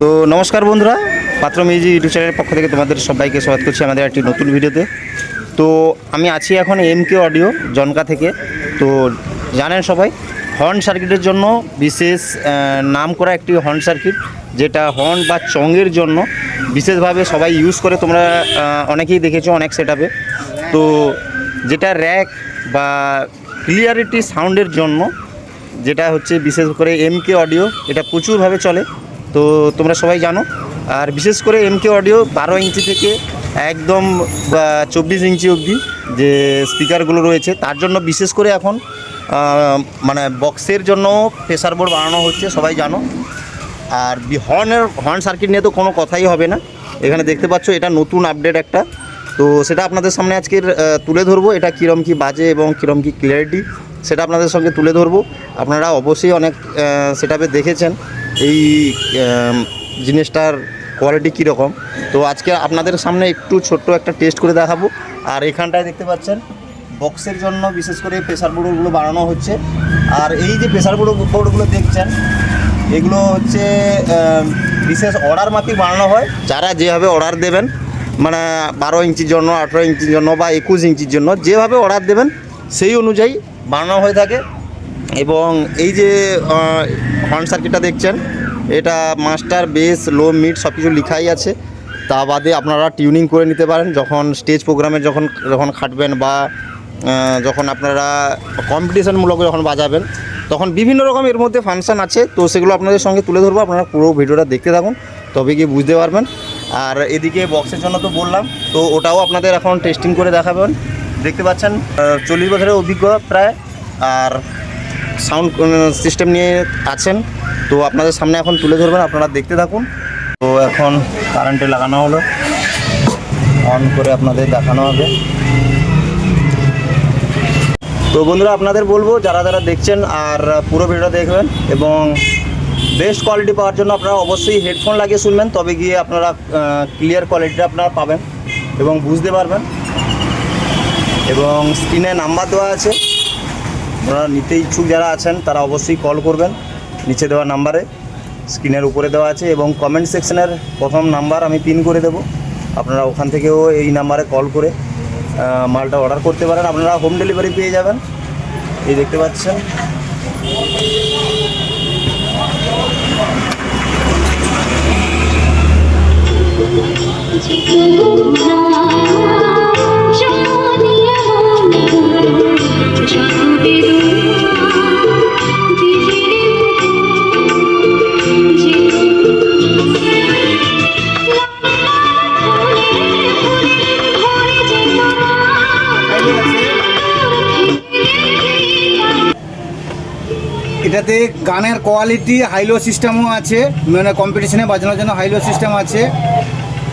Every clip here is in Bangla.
তো নমস্কার বন্ধুরা, পাত্র মিউজিক ইউটিউব চ্যানেলের পক্ষ থেকে তোমাদের সবাইকে স্বাগত করছি আমাদের একটি নতুন ভিডিওতে। তো আমি আছি এখন এমকে অডিও জনকা থেকে। তো জানেন সবাই, হর্ন সার্কিটের জন্য বিশেষ নাম করা একটি হর্ন সার্কিট, যেটা হর্ন বা চঙের জন্য বিশেষভাবে সবাই ইউজ করে। তোমরা অনেকেই দেখেছো অনেক সেটআপে। তো যেটা র্যাক বা ক্লিয়ারিটি সাউন্ডের জন্য, যেটা হচ্ছে বিশেষ করে এমকে অডিও, এটা প্রচুরভাবে চলে। তো তোমরা সবাই জানো। আর বিশেষ করে এমকে অডিও 12 ইঞ্চি থেকে একদম 24 ইঞ্চি অবধি যে স্পিকারগুলো রয়েছে, তার জন্য বিশেষ করে এখন মানে বক্সের জন্য প্রেসার বোর্ড বানানো হচ্ছে, সবাই জানো। আর হর্ন সার্কিট নিয়ে তো কোনো কথাই হবে না। এখানে দেখতে পাচ্ছ এটা নতুন আপডেট একটা। তো সেটা আপনাদের সামনে আজকের তুলে ধরবো, এটা কীরকম কী বাজে এবং কীরকম কী ক্লিয়ারিটি সেটা আপনাদের সঙ্গে তুলে ধরবো। আপনারা অবশ্যই অনেক সেটআপে দেখেছেন এই জিনিসটার কোয়ালিটি কীরকম। তো আজকে আপনাদের সামনে একটু ছোট্ট একটা টেস্ট করে দেখাবো। আর এখানটায় দেখতে পাচ্ছেন বক্সের জন্য বিশেষ করে প্রেসার বোর্ডগুলো বানানো হচ্ছে। আর এই যে প্রেসার বোর্ডগুলো দেখছেন, এগুলো হচ্ছে বিশেষ অর্ডার মাফিক বানানো হয়। যারা যেভাবে অর্ডার দেবেন, মানে 12 ইঞ্চির জন্য, 18 ইঞ্চির জন্য বা 21 ইঞ্চির জন্য যেভাবে অর্ডার দেবেন সেই অনুযায়ী বানানো হয়ে থাকে। এবং এই যে হর্ন সার্কিটটা দেখছেন, এটা মাস্টার, বেস, লো, মিড সব কিছু লেখাই আছে। তা বাদে আপনারা টিউনিং করে নিতে পারেন যখন স্টেজ প্রোগ্রামে যখন খাটবেন, বা যখন আপনারা কম্পিটিশনমূলক যখন বাজাবেন, তখন বিভিন্ন রকম এর মধ্যে ফাংশান আছে। তো সেগুলো আপনাদের সঙ্গে তুলে ধরবো, আপনারা পুরো ভিডিওটা দেখতে থাকুন, তবে গিয়ে বুঝতে পারবেন। আর এদিকে বক্সের জন্য তো বললাম, তো ওটাও আপনাদের এখন টেস্টিং করে দেখাবেন। দেখতে পাচ্ছেন 40 বছরের অভিজ্ঞতা প্রায়, আর সাউন্ড সিস্টেম নিয়ে আছেন। তো আপনাদের সামনে এখন তুলে ধরবেন, আপনারা দেখতে থাকুন। তো এখন কারেন্টে লাগানো হলো, অন করে আপনাদের দেখানো হবে। তো বন্ধুরা, আপনাদের বলবো যারা যারা দেখছেন আর পুরো ভিডিওটা দেখবেন, এবং বেস্ট কোয়ালিটি পাওয়ার জন্য আপনারা অবশ্যই হেডফোন লাগিয়ে শুনবেন, তবে গিয়ে আপনারা ক্লিয়ার কোয়ালিটিটা আপনারা পাবেন এবং বুঝতে পারবেন। এবং স্ক্রিনে নাম্বার দেওয়া আছে, আপনারা নিতে ইচ্ছুক যারা আছেন তারা অবশ্যই কল করবেন নিচে দেওয়া নাম্বারে, স্ক্রিনের উপরে দেওয়া আছে। এবং কমেন্ট সেকশনের প্রথম নাম্বার আমি পিন করে দেবো, আপনারা ওখান থেকেও এই নাম্বারে কল করে মালটা অর্ডার করতে পারেন। আপনারা হোম ডেলিভারি পেয়ে যাবেন। এই দেখতে পাচ্ছেন এটাতে গানের কোয়ালিটি হাইলো সিস্টেমও আছে, মানে কম্পিটিশনে বাজানোর জন্য হাইলো সিস্টেম আছে।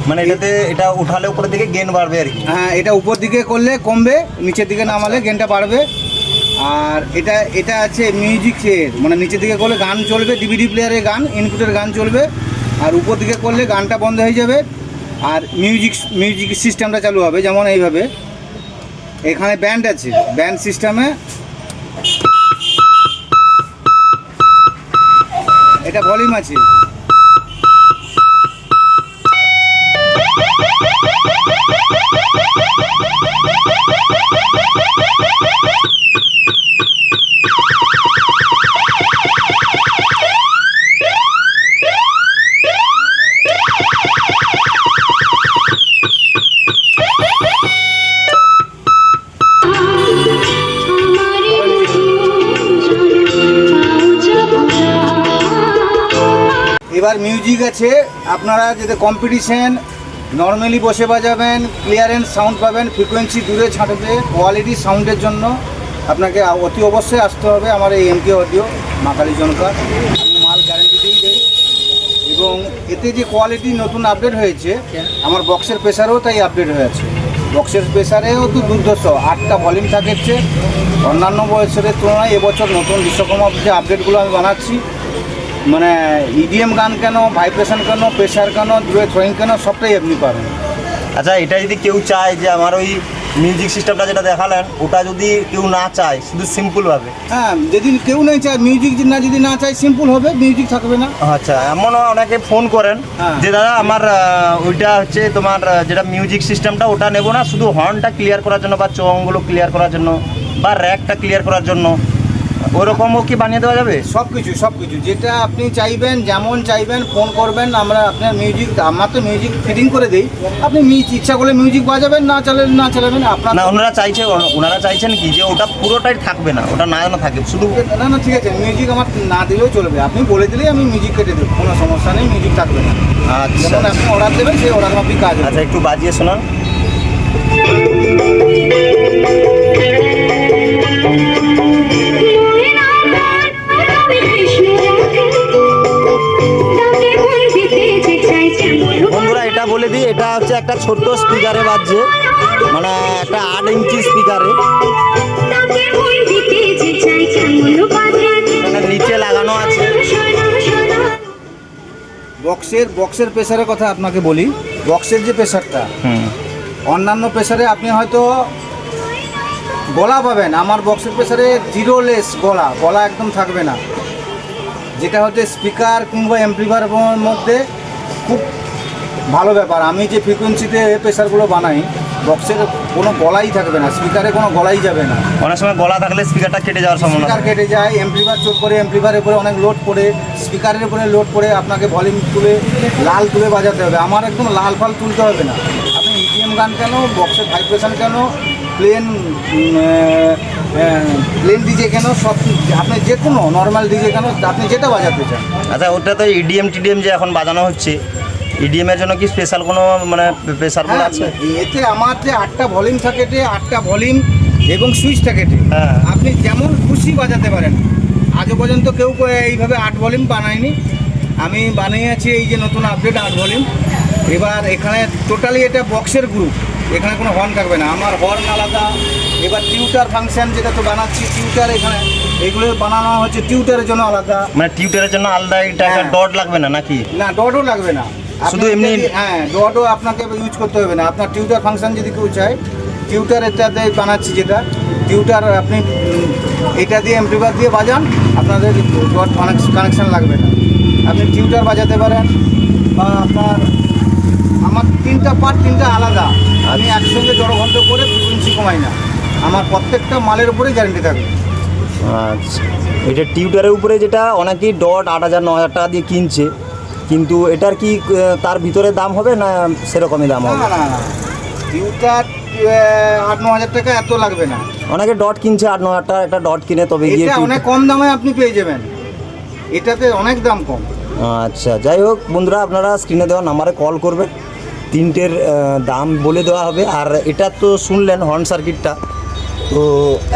মানে এটাতে এটা উঠালে উপরের দিকে গেন বাড়বে আর কি। হ্যাঁ, এটা উপর দিকে করলে কমবে, নিচের দিকে নামালে গেনটা বাড়বে। আর এটা আছে মিউজিক চেয়ার, মানে নিচের দিকে করলে গান চলবে, ডিভিডি প্লেয়ারে গান, ইনপুটের গান চলবে। আর উপর দিকে করলে গানটা বন্ধ হয়ে যাবে, আর মিউজিক সিস্টেমটা চালু হবে। যেমন এইভাবে এখানে ব্যান্ড আছে, ব্যান্ড সিস্টেমে এটা ভলিউম আছে। এবার মিউজিক আছে, আপনারা যদি কম্পিটিশন নর্মালি বসে বাজাবেন, ক্লিয়ারেন্স সাউন্ড পাবেন, ফ্রিকোয়েন্সি দূরে ছাঁটবে, কোয়ালিটি সাউন্ডের জন্য আপনাকে অতি অবশ্যই আসতে হবে আমার এই এমকে অডিও মাকালি জনকা। আমি মাল গ্যারেন্টি দিয়েই দেই। এবং এতে যে কোয়ালিটি নতুন আপডেট হয়েছে, আমার বক্সের প্রেসারেও তাই আপডেট হয়েছে। বক্সের প্রেসারেও তো দুর্ধর্ষ 8টা ভলিউম থাকছে। অন্যান্য বছরের তুলনায় এবছর নতুন বিশ্বকর্মা যে আপডেটগুলো আমি বানাচ্ছি, মানে ইডিএম গান কেন, ভাইব্রেশন কেন, প্রেশার কেন, দূরে থ্রোয়িং কেন, সবটাই আপনি পাবেন। আচ্ছা, এটা যদি কেউ চায় যে আমার ওই মিউজিক সিস্টেমটা যেটা দেখালেন ওটা যদি কেউ না চায় শুধু সিম্পলভাবে, হ্যাঁ, যদি কেউ নাই চায় মিউজিক যদি না চায় সিম্পল হবে, মিউজিক থাকবে না। আচ্ছা, এমনও অনেকে ফোন করেন হ্যাঁ। যে দাদা আমার ওইটা হচ্ছে তোমার যেটা মিউজিক সিস্টেমটা ওটা নেবো না, শুধু হর্নটা ক্লিয়ার করার জন্য বা চংগুলো ক্লিয়ার করার জন্য বা র্যাকটা ক্লিয়ার করার জন্য, ওরকমও কি বানিয়ে দেওয়া যাবে? সব কিছু যেটা আপনি চাইবেন, যেমন চাইবেন ফোন করবেন, আমরা আপনার মিউজিক, আমরা তো মিউজিক ফিটিং করে দিই, আপনি ইচ্ছা করলে মিউজিক বাজাবেন, না চালাবেন আপনার। না, ওনারা চাইছেন কি যে ওটা পুরোটাই থাকবে না, ওটা না থাকে শুধু। না ঠিক আছে, মিউজিক আমার না দিলেও চলবে, আপনি বলে দিলেই আমি মিউজিক কেটে দেবো, কোনো সমস্যা নেই, মিউজিক থাকবে না। আচ্ছা, যেমন আপনি অর্ডার দেবেন সেই অর্ডার মাফিক কাজ হবে। আচ্ছা, একটু বাজিয়ে শোনান। বন্ধুরা এটা বলে দিই, এটা হচ্ছে একটা ছোট্ট স্পিকারে বাজছে, মানে একটা 8 ইঞ্চি স্পিকারে, মানে নিচে লাগানো আছে। বক্সের প্রেসারের কথা আপনাকে বলি, বক্সের যে প্রেসারটা, অন্যান্য প্রেসারে আপনি হয়তো গলা পাবেন, আমার বক্সের প্রেসারে জিরোলেস গলা একদম থাকবে না, যেটা হচ্ছে স্পিকার কিংবা অ্যাম্পলিফায়ারের মধ্যে খুব ভালো ব্যাপার। আমি যে ফ্রিকোয়েন্সিতে প্রেসারগুলো বানাই, বক্সের কোনো গলাই থাকবে না, স্পিকারে কোনো গলাই যাবে না। অনেক সময় গলা থাকলে স্পিকারটা কেটে যাওয়ার সম্ভাবনা, স্পিকার কেটে যায়, অ্যাম্পলিফায়ার চোট করে, অ্যাম্পলিফায়ারের উপরে অনেক লোড পড়ে, স্পিকারের উপরে লোড পড়ে, আপনাকে ভলিউম লাল তুলে বাজাতে হবে। আমার একদম লাল ফাল তুলতে হবে না, আপনি ইডিএম গান কেন, বক্সের ভাইব্রেশন কেন, প্লেন ডিজে কেন, সব আপনি যে কোনো নর্মাল ডিজে কেন, আপনি যেটা বাজাতে চান। আচ্ছা, ওটা তো ইডিএম টিডিএম যে এখন বাজানো হচ্ছে, ইডিএমের জন্য কি স্পেশাল কোনো মানে প্রেসারগুলো আছে? এতে আমার যে 8টা ভলিউম থাকে, 8টা ভলিউম এবং সুইচ থাকে, হ্যাঁ, আপনি যেমন খুশি বাজাতে পারেন। আজও পর্যন্ত কেউ এইভাবে 8 ভলিউম বানায়নি, আমি বানিয়েছি এই যে নতুন আপডেট 8 ভলিউম। এবার এখানে টোটালি এটা বক্সের গ্রুপ, এখানে কোনো হর্ন থাকবে না, আমার হর্ন আলাদা। এবার টিউটার ফাংশন যেটা তো বানাচ্ছি, টিউটার এখানে এগুলো বানানো হচ্ছে টিউটারের জন্য আলাদা, মানে টিউটারের জন্য আলাদা। এটা একটা হ্যাঁ। ডট লাগবে না নাকি? না, ডটও লাগবে না, শুধু এমনি। হ্যাঁ, ডটও আপনাকে ইউজ করতে হবে না। আপনার টিউটার ফাংশন যদি কেউ চায়, টিউটার এটাতে বানাচ্ছি যেটা টিউটার, আপনি এটা দিয়ে অ্যাম্পলিফায়ার দিয়ে বাজান, আপনাদের ডট কানেকশান লাগবে না, আপনি টিউটার বাজাতে পারেন। বা আপনার আমার 3টা পার্ট 3টা আলাদা, আমি একসঙ্গে জড়ঘণ্ট করে ফ্রিকোয়েন্সি কমাই না, আমার প্রত্যেকটা মালের উপরেই গ্যারেন্টি থাকবে। আচ্ছা, এটা টিউটারের উপরে যেটা অনেকেই ডট 8,000 9,000 টাকা দিয়ে কিনছে, কিন্তু এটার কি তার ভিতরে দাম হবে না সেরকমই দাম হবে? না, টিউটার 8-9 হাজার টাকা এত লাগবে না। অনেকে ডট কিনছে 8-9 টাকা, একটা ডট কিনে তবে গিয়ে এটা অনেক কম দামে আপনি পেয়ে যাবেন, এটাতে অনেক দাম কম। আচ্ছা, যাই হোক বন্ধুরা, আপনারা স্ক্রিনে দেওয়া নাম্বারে কল করবেন, 3টের দাম বলে দেওয়া হবে। আর এটা তো শুনলেন হর্ন সার্কিটটা, তো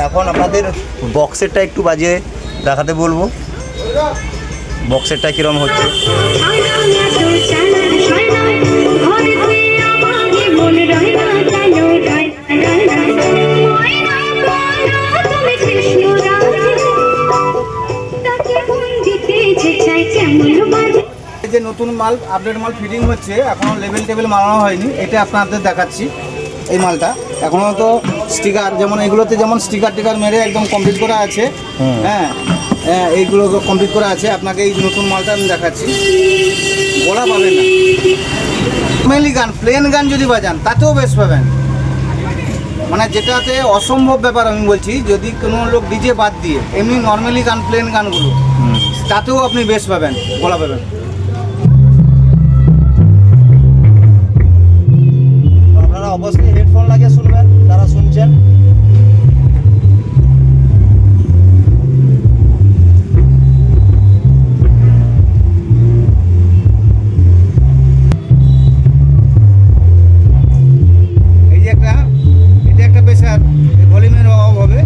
এখন আপনাদের বক্সেরটা একটু বাজিয়ে দেখাতে বলবো, বক্সেরটা কীরকম হচ্ছে। এই যে নতুন মাল, আপডেট মাল ফিটিং হচ্ছে, এখনও লেভেল টেবিল মারানো হয়নি, এটা আপনাদের দেখাচ্ছি। এই মালটা এখনও তো স্টিকার, যেমন এগুলোতে যেমন স্টিকার মেরে একদম কমপ্লিট করা আছে, হ্যাঁ, এইগুলো কমপ্লিট করা আছে। আপনাকে এই নতুন মালটা আমি দেখাচ্ছি, গলা পাবেন না। মেনলি গান, প্লেন গান যদি বাজান তাতেও বেশ পাবেন, মানে যেটাতে অসম্ভব ব্যাপার আমি বলছি, যদি কোনো লোক ডিজে বাদ দিয়ে এমনি নর্মালি গান, প্লেন গানগুলো, তাতেও আপনি বেশ পাবেন, গলা পাবেন। আপনারা অবশ্যই হেডফোন লাগিয়ে শুনবেন যারা শুনছেন। এই যে এটা একটা প্রেসার, এই ভলিউমের অভাব হবে।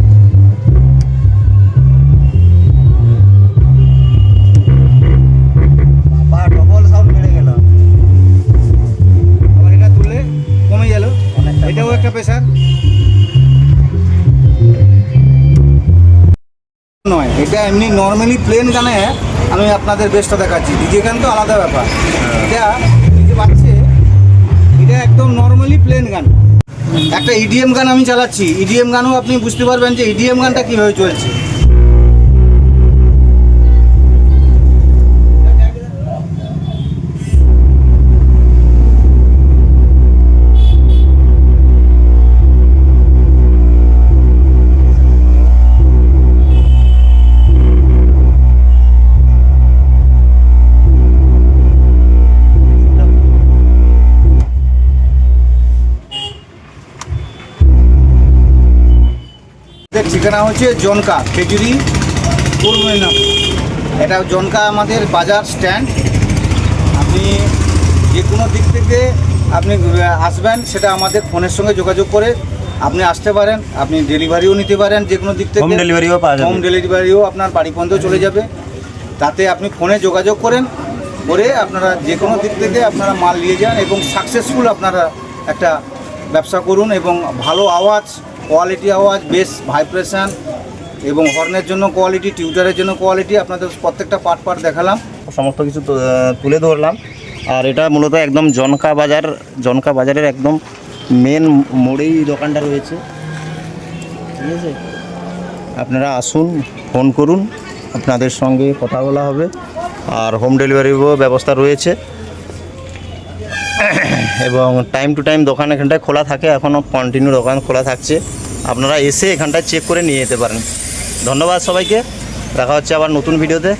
বা ডবল সাউন্ড বেড়ে গেল, আবার এটা তুললে কমে গেল, এটাও একটা প্রেসার নয়, এটা এমনি নর্মালি প্লেন গানে আমি আপনাদের বেস্টটা দেখাচ্ছি। ডিজে গান তো আলাদা ব্যাপার, এটা ডিজে বাজছে, এটা একদম নর্মালি প্লেন গান। একটা ইডিএম গান আমি চালাচ্ছি, ইডিএম গানও আপনি বুঝতে পারবেন যে ইডিএম গানটা কীভাবে চলছে। ঠিকানা হচ্ছে জনকা খেজুরি পূর্ব মেদিনীপুর। এটা জনকা আমাদের বাজার স্ট্যান্ড। আপনি যে কোনো দিক থেকে আপনি আসবেন, সেটা আমাদের ফোনের সঙ্গে যোগাযোগ করে আপনি আসতে পারেন। আপনি ডেলিভারিও নিতে পারেন যে কোনো দিক থেকে। হোম ডেলিভারিও পাওয়া যাবে। হোম ডেলিভারিও আপনার বাড়ি পর্যন্ত চলে যাবে। তাতে আপনি ফোনে যোগাযোগ করে আপনারা যে কোনো দিক থেকে আপনারা মাল নিয়ে যান এবং সাকসেসফুল আপনারা একটা ব্যবসা করুন। এবং ভালো আওয়াজ, কোয়ালিটি আওয়াজ, বেস ভাইব্রেশন এবং হর্নের জন্য কোয়ালিটি, টিউটারের জন্য কোয়ালিটি, আপনাদের প্রত্যেকটা পার্ট দেখালাম, সমস্ত কিছু তুলে ধরলাম। আর এটা মূলত একদম জনকা বাজারের একদম মেন মোড়েই দোকানটা রয়েছে, ঠিক আছে। আপনারা আসুন, ফোন করুন, আপনাদের সঙ্গে কথা বলা হবে। আর হোম ডেলিভারিরও ব্যবস্থা রয়েছে এবং টাইম টু টাইম দোকান এখানটায় খোলা থাকে, এখনও কন্টিনিউ দোকান খোলা থাকছে। আপনারা এসে এখানটায় চেক করে নিয়ে যেতে পারেন। ধন্যবাদ সবাইকে, দেখা হচ্ছে আবার নতুন ভিডিওতে।